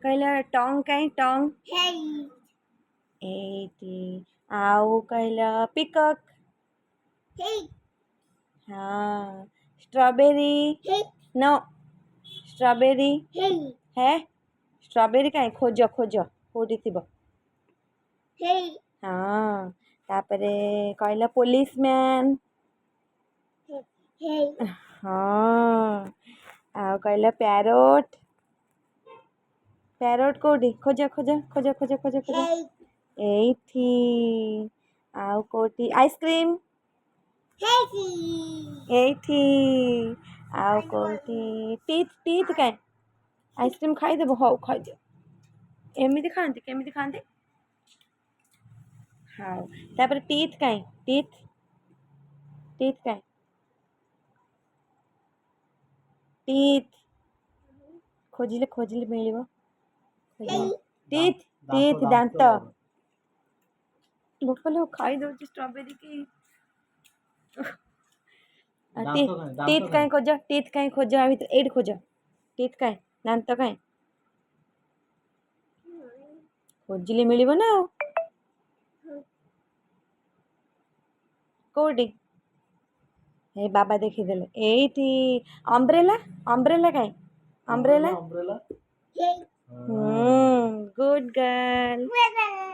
कहला टंग कहीं टंग Hey. एटी आउ कहला पिकक Hey. हाँ strawberry Hey. No strawberry Hey. है स्ट्रॉबेरी कहीं खोज खोज कोठी थिबो Hey. हाँ तापरे कहला पुलिसमैन Hey. हाँ आउ कहला पैरोट पैरोट कोठी खोज खोज खोज खोज खोज खोज Hey. एठी आउ कोठी आइसक्रीम Hey. एठी आउ कोठी टीथ टीथ काए आइसक्रीम खाई देबो हौ खाई दे एमिति खांती केमिति खांती हाँ तापर टीथ काए टीथ टीथ काए टीथ खोजिले मिलिबो Hey. टीथ टीथ दांत बोकलो खाई दउची स्ट्रॉबेरी की टीथ काई खोज आ भितर एठी खोज टीथ काए दांत काए खोजिले मिलिबो ना कोठी हे बाबा देखिदेले एठी अम्ब्रेला अम्ब्रेला काए umbrella Hey. Good girl Brother.